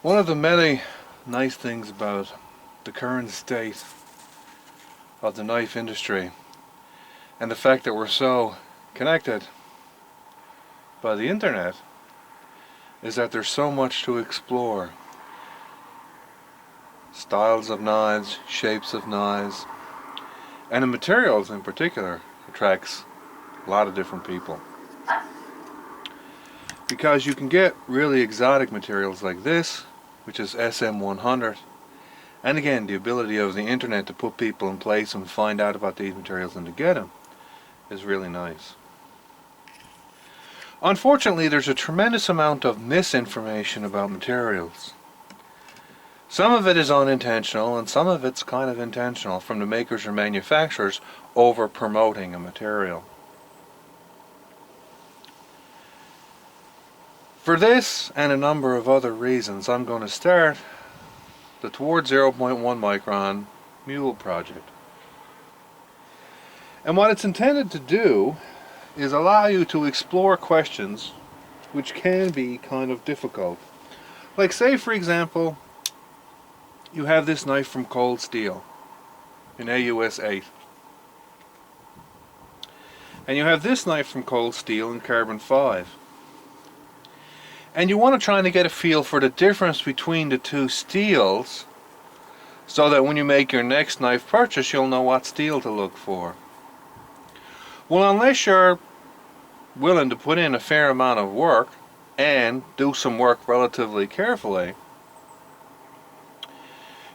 One of the many nice things about the current state of the knife industry and the fact that we're so connected by the internet is that there's so much to explore. Styles of knives, shapes of knives, and the materials in particular attracts a lot of different people. Because you can get really exotic materials like this, which is SM100, and again the ability of the internet to put people in place and find out about these materials and to get them is really nice. Unfortunately, there's a tremendous amount of misinformation about materials. Some of it is unintentional and some of it's kind of intentional from the makers or manufacturers over promoting a material. For this and a number of other reasons, I'm going to start the Toward 0.1 micron Mule Project. And what it's intended to do is allow you to explore questions which can be kind of difficult. Like, say for example, you have this knife from Cold Steel in AUS 8. And you have this knife from Cold Steel in carbon 5. And you want to try to get a feel for the difference between the two steels so that when you make your next knife purchase you'll know what steel to look for. Well, unless you're willing to put in a fair amount of work and do some work relatively carefully,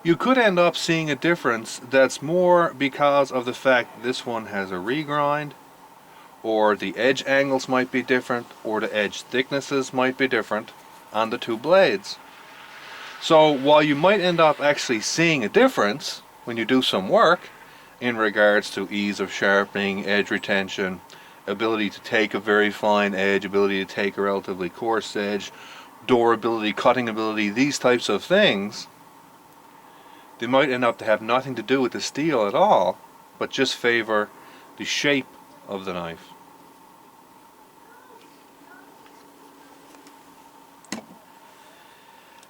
you could end up seeing a difference that's more because of the fact that this one has a regrind, or the edge angles might be different, or the edge thicknesses might be different on the two blades. So while you might end up actually seeing a difference when you do some work in regards to ease of sharpening, edge retention, ability to take a very fine edge, ability to take a relatively coarse edge, durability, cutting ability, these types of things, they might end up to have nothing to do with the steel at all, but just favor the shape of the knife.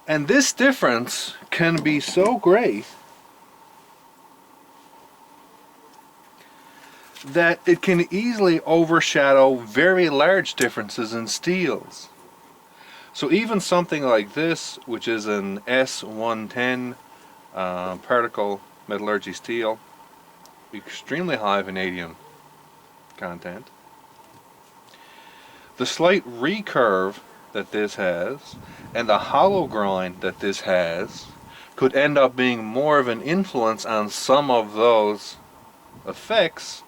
And this difference can be so great that it can easily overshadow very large differences in steels. So even something like this, which is an S110 particle metallurgy steel, extremely high vanadium content. The slight recurve that this has and the hollow grind that this has could end up being more of an influence on some of those effects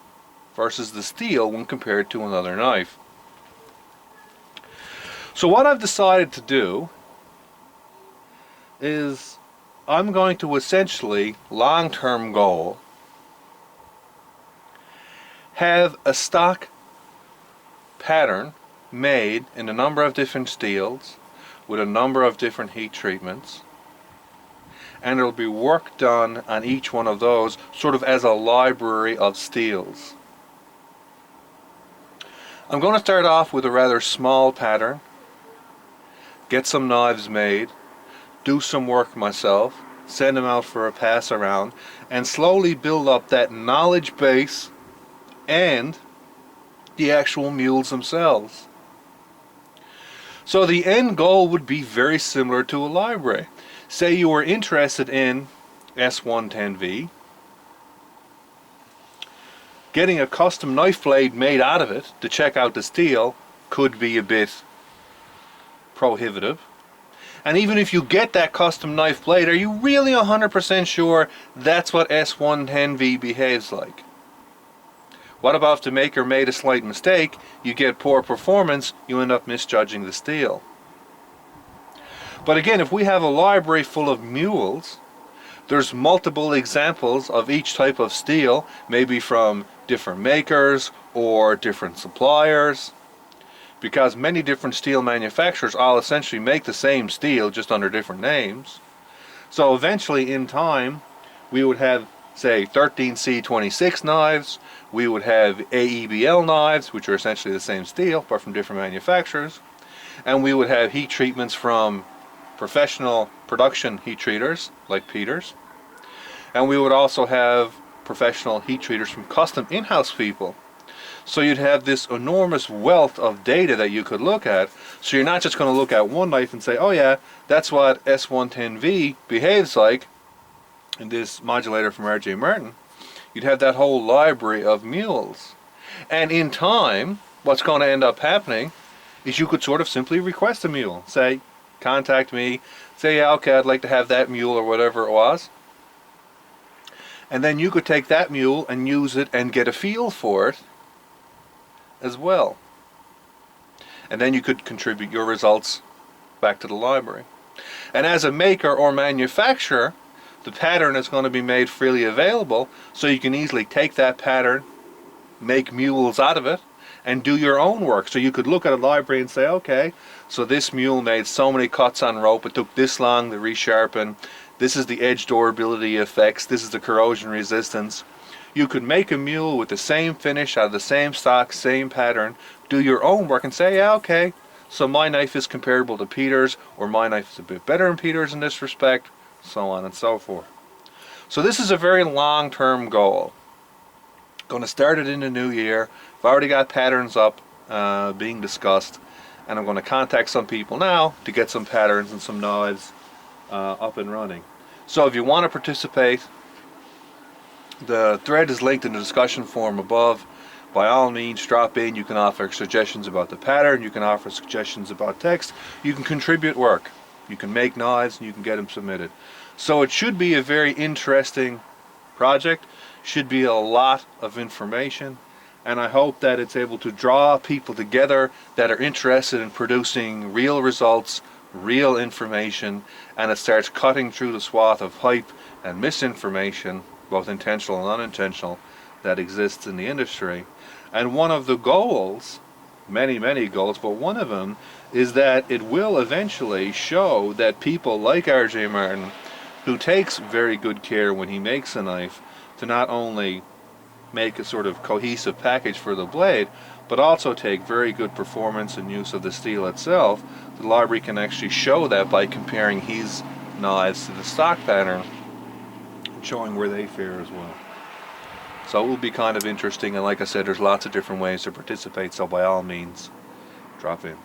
versus the steel when compared to another knife. So what I've decided to do is I'm going to essentially, long-term goal, have a stock pattern made in a number of different steels with a number of different heat treatments, and there will be work done on each one of those sort of as a library of steels. I'm going to start off with a rather small pattern, get some knives made, do some work myself, send them out for a pass around, and slowly build up that knowledge base and the actual mules themselves. So the end goal would be very similar to a library. Say you were interested in S110V, getting a custom knife blade made out of it to check out the steel could be a bit prohibitive. And even if you get that custom knife blade, are you really 100% sure that's what S110V behaves like? What about if the maker made a slight mistake, you get poor performance, you end up misjudging the steel? But again, if we have a library full of mules, there's multiple examples of each type of steel, maybe from different makers or different suppliers, because many different steel manufacturers all essentially make the same steel just under different names. So eventually in time we would have, say, 13C26 knives, we would have AEBL knives, which are essentially the same steel but from different manufacturers, and we would have heat treatments from professional production heat treaters like Peters, and we would also have professional heat treaters from custom in-house people. So you'd have this enormous wealth of data that you could look at. So you're not just going to look at one knife and say, oh yeah, that's what S110V behaves like in this modulator from R.J. Martin. You'd have that whole library of mules. And in time, what's going to end up happening is you could sort of simply request a mule. Say, contact me, say, yeah, okay, I'd like to have that mule or whatever it was. And then you could take that mule and use it and get a feel for it as well. And then you could contribute your results back to the library. And as a maker or manufacturer, the pattern is going to be made freely available, so you can easily take that pattern, make mules out of it, and do your own work. So you could look at a library and say, okay, so this mule made so many cuts on rope, it took this long to resharpen, this is the edge durability effects, this is the corrosion resistance. You could make a mule with the same finish, out of the same stock, same pattern, do your own work and say, yeah, okay, so my knife is comparable to Peters, or my knife is a bit better than Peters in this respect, so on and so forth. So this is a very long-term goal. Going to start it in the new year. I've already got patterns up being discussed, and I'm going to contact some people now to get some patterns and some knives up and running. So if you want to participate, the thread is linked in the discussion forum above. By all means, drop in. You can offer suggestions about the pattern, you can offer suggestions about text, you can contribute work, you can make knives, and you can get them submitted. So it should be a very interesting project, should be a lot of information, and I hope that it's able to draw people together that are interested in producing real results, real information, and it starts cutting through the swath of hype and misinformation, both intentional and unintentional, that exists in the industry. And one of the goals, many goals, but one of them is that it will eventually show that people like R.J. Martin, who takes very good care when he makes a knife to not only make a sort of cohesive package for the blade, but also take very good performance and use of the steel itself. The library can actually show that by comparing his knives to the stock pattern, showing where they fare as well. So it will be kind of interesting, and like I said, there's lots of different ways to participate, so by all means, drop in.